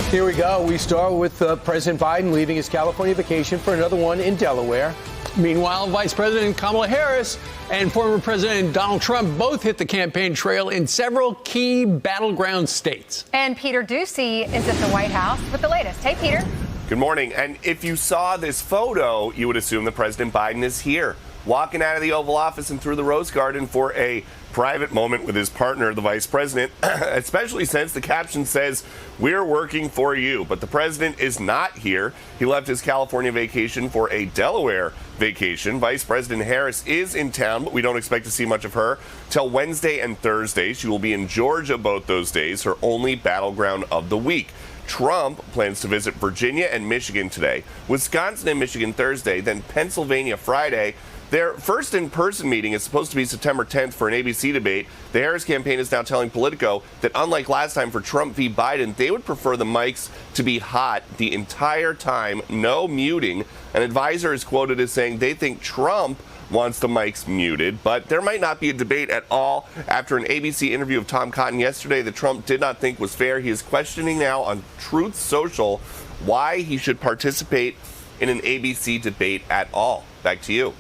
Here we go. We start with President Biden leaving his California vacation for another one in Delaware. Meanwhile, Vice President Kamala Harris and former President Donald Trump both hit the campaign trail in several key battleground states. And Peter Ducey is at the White House with the latest. Hey, Peter. Good morning. And if you saw this photo, you would assume that President Biden is here, walking out of the Oval Office and through the Rose Garden for a private moment with his partner, the vice president, especially since the caption says, "We're working for you." But the president is not here. He left his California vacation for a Delaware vacation. Vice President Harris is in town, but we don't expect to see much of her till Wednesday and Thursday. She will be in Georgia both those days, her only battleground of the week. Trump plans to visit Virginia and Michigan today, Wisconsin and Michigan Thursday, then Pennsylvania Friday. Their first in-person meeting is supposed to be September 10th for an ABC debate. The Harris campaign is now telling Politico that unlike last time for Trump v. Biden, they would prefer the mics to be hot the entire time, no muting. An advisor is quoted as saying they think Trump wants the mics muted, but there might not be a debate at all after an ABC interview of Tom Cotton yesterday that Trump did not think was fair. He is questioning now on Truth Social why he should participate in an ABC debate at all. Back to you.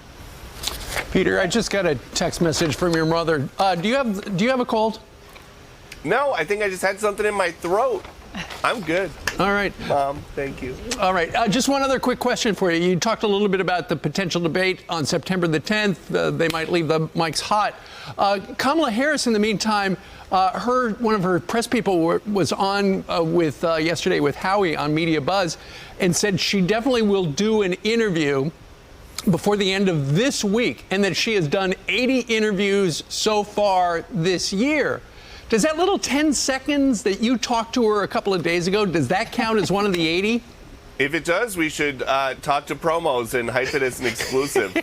Peter, I just got a text message from your mother. Do you have a cold? No, I think I just had something in my throat. I'm good. All right. Mom, thank you. All right. Just one other quick question for you. You talked a little bit about the potential debate on September the 10th. They might leave the mics hot. Kamala Harris, in the meantime, one of her press people was on yesterday with Howie on Media Buzz and said she definitely will do an interview before the end of this week, and that she has done 80 interviews so far this year. Does that little 10 seconds that you talked to her a couple of days ago, does that count as one of the 80? If it does, we should talk to promos and hype it as an exclusive.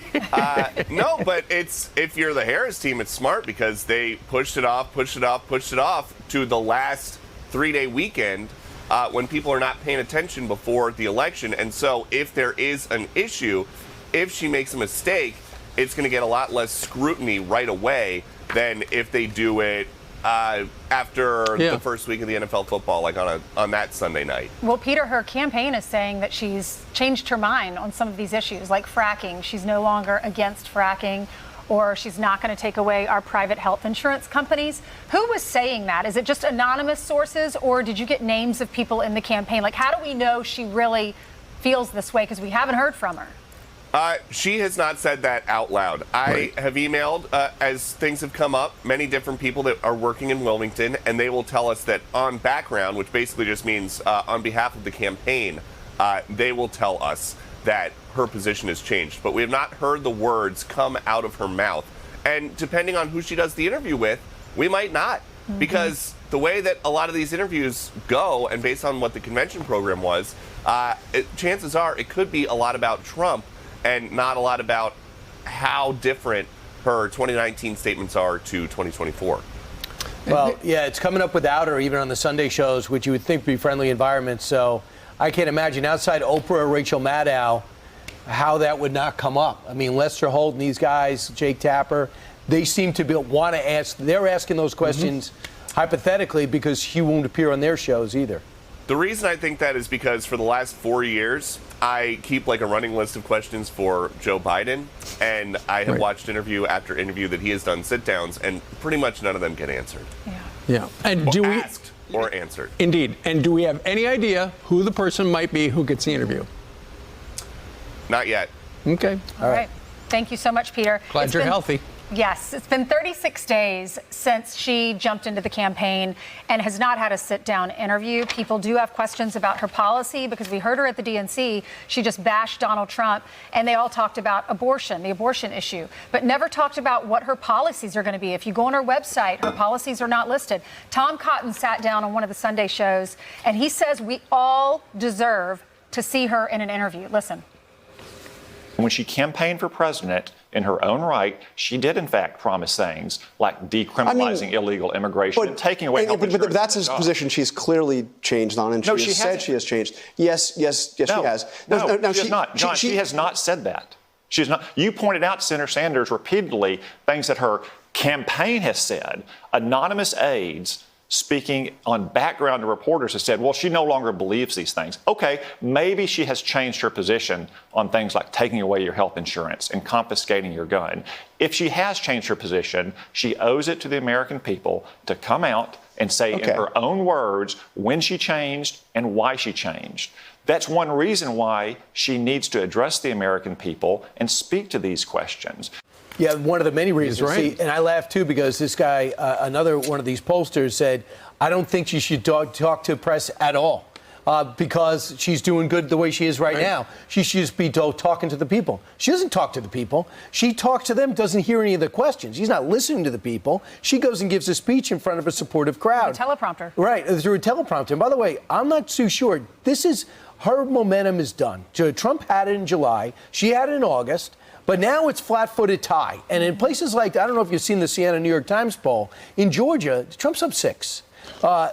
No, but if you're the Harris team, it's smart because they pushed it off to the last 3-day weekend when people are not paying attention before the election. And so if there is an issue, if she makes a mistake, it's going to get a lot less scrutiny right away than if they do it after the first week of the NFL football, like on that Sunday night. Well, Peter, her campaign is saying that she's changed her mind on some of these issues, like fracking. She's no longer against fracking, or she's not going to take away our private health insurance companies. Who was saying that? Is it just anonymous sources, or did you get names of people in the campaign? Like, how do we know she really feels this way? Because we haven't heard from her. She has not said that out loud. I have emailed, as things have come up, many different people that are working in Wilmington, and they will tell us that on background, which basically just means on behalf of the campaign, they will tell us that her position has changed. But we have not heard the words come out of her mouth. And depending on who she does the interview with, we might not. Mm-hmm. Because the way that a lot of these interviews go, and based on what the convention program was, chances are it could be a lot about Trump and not a lot about how different her 2019 statements are to 2024. Well, yeah, it's coming up without her, even on the Sunday shows, which you would think would be friendly environments. So I can't imagine outside Oprah or Rachel Maddow how that would not come up. I mean, Lester Holt and these guys, Jake Tapper, they seem to want to ask. They're asking those questions hypothetically because she won't appear on their shows either. The reason I think that is because for the last 4 years, I keep like a running list of questions for Joe Biden, and I have watched interview after interview that he has done sit-downs, and pretty much none of them get answered. Yeah. And asked or answered. Indeed. And do we have any idea who the person might be who gets the interview? Not yet. Okay. All right. Thank you so much, Peter. Glad you're healthy. Yes, it's been 36 days since she jumped into the campaign and has not had a sit-down interview. People do have questions about her policy because we heard her at the DNC. She just bashed Donald Trump, and they all talked about abortion, the abortion issue, but never talked about what her policies are going to be. If you go on her website, her policies are not listed. Tom Cotton sat down on one of the Sunday shows, and he says we all deserve to see her in an interview. Listen. When she campaigned for president, in her own right, she did, in fact, promise things like decriminalizing illegal immigration and taking away health insurance. But that's his position she's clearly changed on, and she has said she has changed. Yes, she has. No, she has not. John, she has not said that. She has not. You pointed out, Senator Sanders, repeatedly things that her campaign has said. Anonymous aides speaking on background to reporters, has said, well, she no longer believes these things. Okay, maybe she has changed her position on things like taking away your health insurance and confiscating your gun. If she has changed her position, she owes it to the American people to come out and say in her own words when she changed and why she changed. That's one reason why she needs to address the American people and speak to these questions. Yeah, one of the many reasons. Right. See, and I laughed, too, because this guy, another one of these pollsters, said, I don't think she should talk to press at all because she's doing good the way she is right now. She should just be talking to the people. She doesn't talk to the people. She talks to them, doesn't hear any of the questions. She's not listening to the people. She goes and gives a speech in front of a supportive crowd. Through a teleprompter. Right, through a teleprompter. And by the way, I'm not too sure. Her momentum is done. Trump had it in July. She had it in August. But now it's flat-footed tie. And in places like, I don't know if you've seen the Siena New York Times poll, in Georgia, Trump's up 6.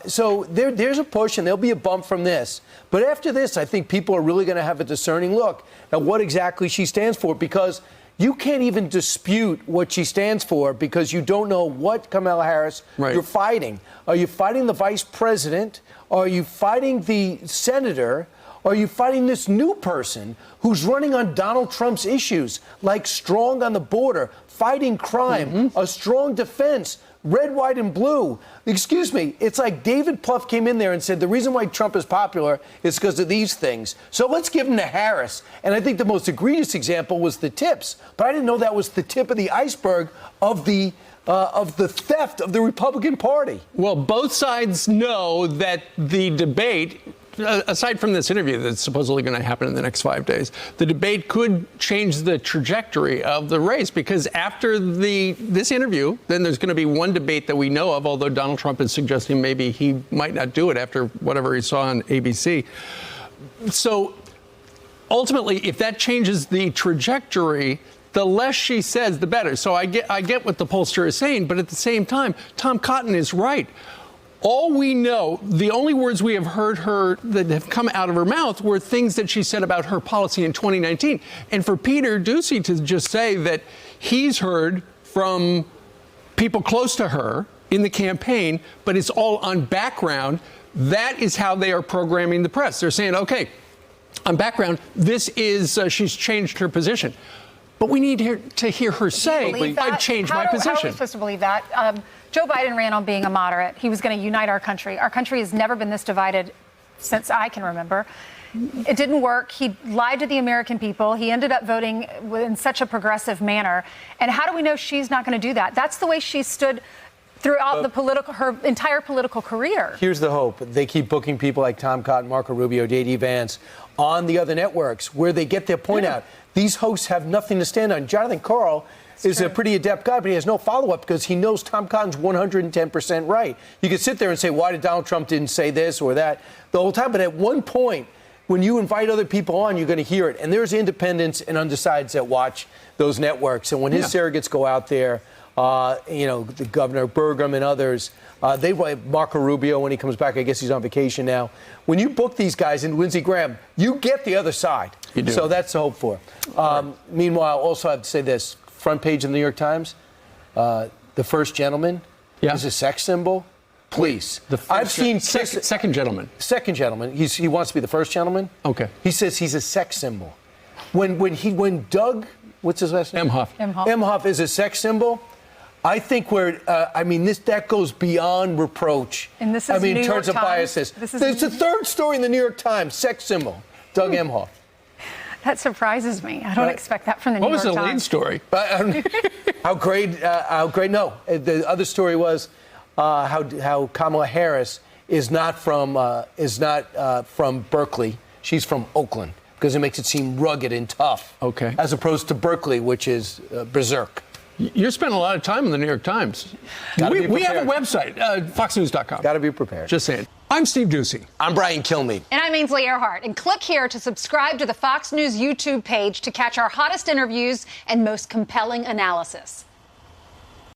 So there's a push, and there'll be a bump from this. But after this, I think people are really going to have a discerning look at what exactly she stands for, because you can't even dispute what she stands for because you don't know what Kamala Harris you're fighting. Are you fighting the vice president? Are you fighting the senator? Are you fighting this new person who's running on Donald Trump's issues, like strong on the border, fighting crime, a strong defense, red, white, and blue? Excuse me, it's like David Plouffe came in there and said the reason why Trump is popular is because of these things. So let's give him to Harris. And I think the most egregious example was the tips. But I didn't know that was the tip of the iceberg of the theft of the Republican Party. Well, both sides know that the debate, aside from this interview that's supposedly going to happen in the next 5 days, the debate could change the trajectory of the race, because after this interview, then there's going to be one debate that we know of, although Donald Trump is suggesting maybe he might not do it after whatever he saw on ABC. So ultimately, if that changes the trajectory, the less she says, the better. So I get what the pollster is saying, but at the same time, Tom Cotton is right. All we know, the only words we have heard her that have come out of her mouth were things that she said about her policy in 2019. And for Peter Doocy to just say that he's heard from people close to her in the campaign, but it's all on background, that is how they are programming the press. They're saying, okay, on background, this is, she's changed her position. But we need to hear her say, I've changed my position. How are we supposed to believe that? Joe Biden ran on being a moderate. He was going to unite our country. Our country has never been this divided since I can remember. It didn't work. He lied to the American people. He ended up voting in such a progressive manner. And how do we know she's not going to do that? That's the way she stood throughout her entire political career. Here's the hope. They keep booking people like Tom Cotton, Marco Rubio, J.D. Vance on the other networks where they get their point out. These hosts have nothing to stand on. Jonathan Karl is a pretty adept guy, but he has no follow-up because he knows Tom Cotton's 110% right. You can sit there and say, why did Donald Trump didn't say this or that the whole time? But at one point, when you invite other people on, you're going to hear it. And there's independents and undecideds that watch those networks. And when his surrogates go out there, the Governor Burgum and others, Marco Rubio, when he comes back, I guess he's on vacation now. When you book these guys, and Lindsey Graham, you get the other side. You do. So that's the hope for. Meanwhile, also I have to say this. Front page of the New York Times, the first gentleman is a sex symbol. Please. I've seen second gentleman. Second gentleman. He wants to be the first gentleman. Okay. He says he's a sex symbol. When Doug, what's his last name? Emhoff is a sex symbol. I think that goes beyond reproach. And this is in terms of biases. It's the third story in the New York Times. Sex symbol. Doug Emhoff. That surprises me. I don't expect that from the New York Times. What was the lead story? How great? No, the other story was how Kamala Harris is not from Berkeley. She's from Oakland because it makes it seem rugged and tough. Okay. As opposed to Berkeley, which is berserk. You're spending a lot of time in the New York Times. We have a website, foxnews.com. Got to be prepared. Just saying. I'm Steve Doocy. I'm Brian Kilmeade. And I'm Ainsley Earhart. And click here to subscribe to the Fox News YouTube page to catch our hottest interviews and most compelling analysis.